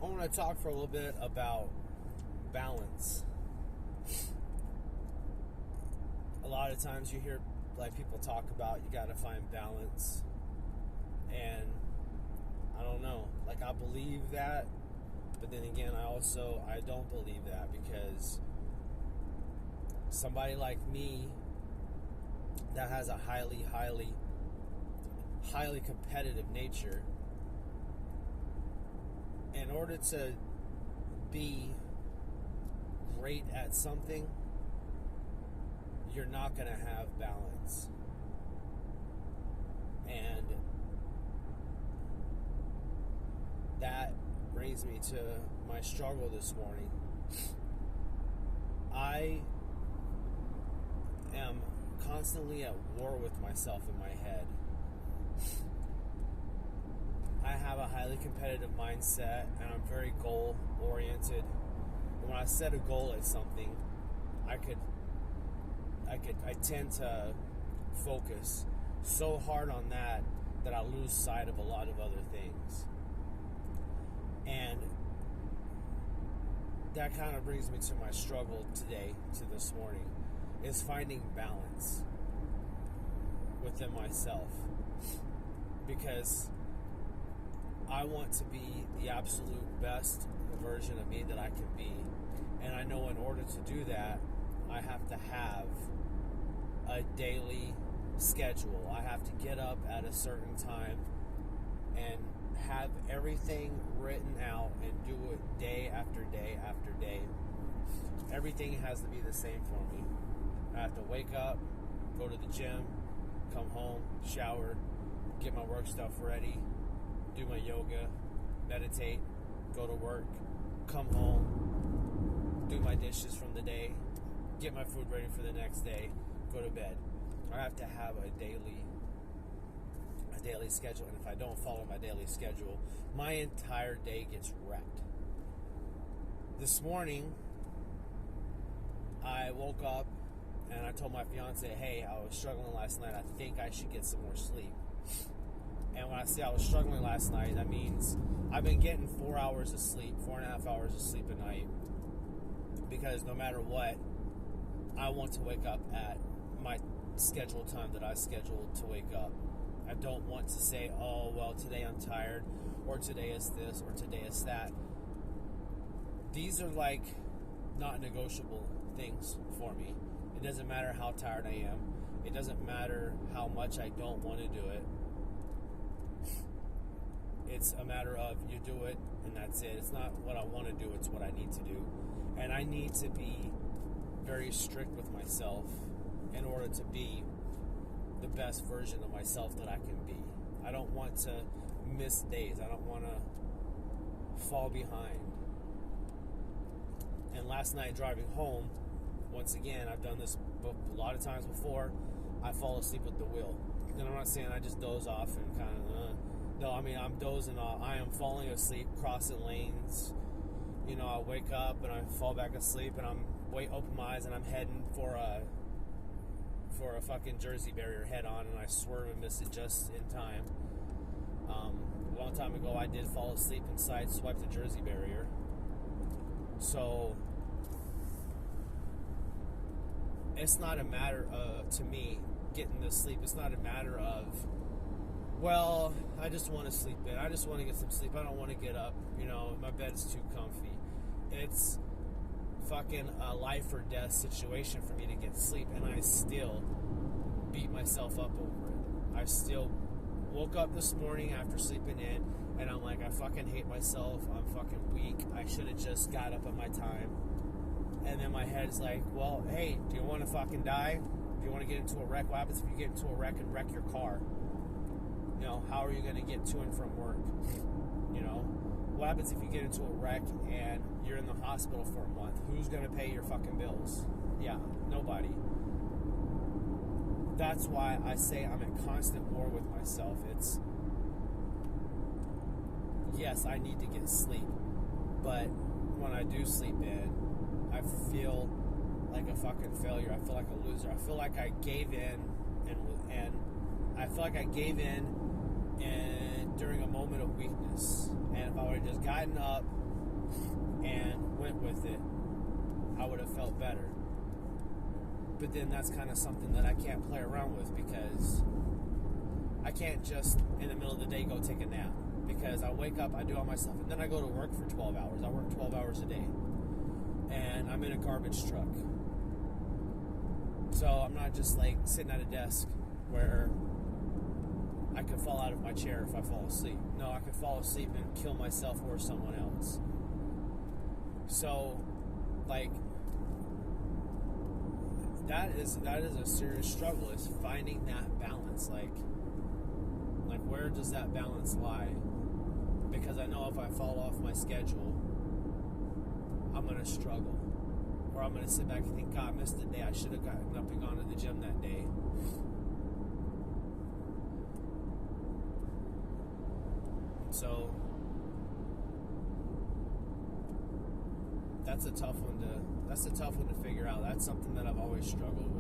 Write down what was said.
want to talk for a little bit about balance. A lot of times you hear like people talk about you got to find balance, and I don't know. Like, I believe that, but then again, I don't believe that, because somebody like me that has a highly competitive nature, in order to be great at something, you're not going to have balance. And that brings me to my struggle this morning. I am constantly at war with myself in my head. I have a highly competitive mindset, and I'm very goal oriented. When I set a goal at something, I tend to focus so hard on that I lose sight of a lot of other things. And that kind of brings me to my struggle today, to this morning, is finding balance within myself. Because I want to be the absolute best version of me that I can be. And I know in order to do that, I have to have a daily schedule. I have to get up at a certain time and have everything written out and do it day after day after day. Everything has to be the same for me. I have to wake up, go to the gym, come home, shower, get my work stuff ready, do my yoga, meditate, go to work, come home, do my dishes from the day, get my food ready for the next day, go to bed. I have to have a daily schedule, and if I don't follow my daily schedule, my entire day gets wrecked. This morning, I woke up and I told my fiance, hey, I was struggling last night. I think I should get some more sleep. And when I say I was struggling last night, that means I've been getting 4 hours of sleep, 4.5 hours of sleep a night. Because no matter what, I want to wake up at my scheduled time that I scheduled to wake up. I don't want to say, oh, well, today I'm tired, or today is this, or today is that. These are like not negotiable things for me. It doesn't matter how tired I am. It doesn't matter how much I don't want to do it. It's a matter of you do it and that's it. It's not what I want to do, it's what I need to do. And I need to be very strict with myself in order to be the best version of myself that I can be. I don't want to miss days. I don't want to fall behind. And last night driving home, once again, I've done this a lot of times before, I fall asleep at the wheel. And I'm not saying I just doze off and kind of, no, I mean, I'm dozing off. I am falling asleep, crossing lanes. You know, I wake up and I fall back asleep and open my eyes and I'm heading for a fucking Jersey barrier head on, and I swerve and miss it just in time. A long time ago, I did fall asleep and sideswipe the Jersey barrier. So it's not a matter of, to me, getting to sleep. It's not a matter of, well, I just want to sleep in. I just want to get some sleep. I don't want to get up. You know, my bed's too comfy. It's fucking a life or death situation for me to get sleep, and I still beat myself up over it. I still woke up this morning after sleeping in, and I'm like, I fucking hate myself. I'm fucking weak. I should have just got up at my time. And then my head's like, well, hey, do you want to fucking die? Do you want to get into a wreck? What happens if you get into a wreck and wreck your car? You know, how are you going to get to and from work? You know, what happens if you get into a wreck and you're in the hospital for a month? Who's going to pay your fucking bills? Yeah, nobody. That's why I say I'm in constant war with myself. It's, yes, I need to get sleep, but when I do sleep in, I feel like a fucking failure. I feel like a loser. I feel like I gave in, and I feel like I gave in during a moment of weakness. And if I would have just gotten up and went with it, I would have felt better. But then that's kind of something that I can't play around with, because I can't just in the middle of the day go take a nap, because I wake up, I do all my stuff, and then I go to work for 12 hours. I work 12 hours a day, and I'm in a garbage truck. So I'm not just like sitting at a desk where I could fall out of my chair if I fall asleep. No, I could fall asleep and kill myself or someone else. So, like, that is a serious struggle, is finding that balance. Like where does that balance lie? Because I know if I fall off my schedule, I'm going to struggle. Or I'm going to sit back and think, God, I missed the day. I should have gotten up and gone to the gym that day. So that's a tough one to figure out. That's something that I've always struggled with.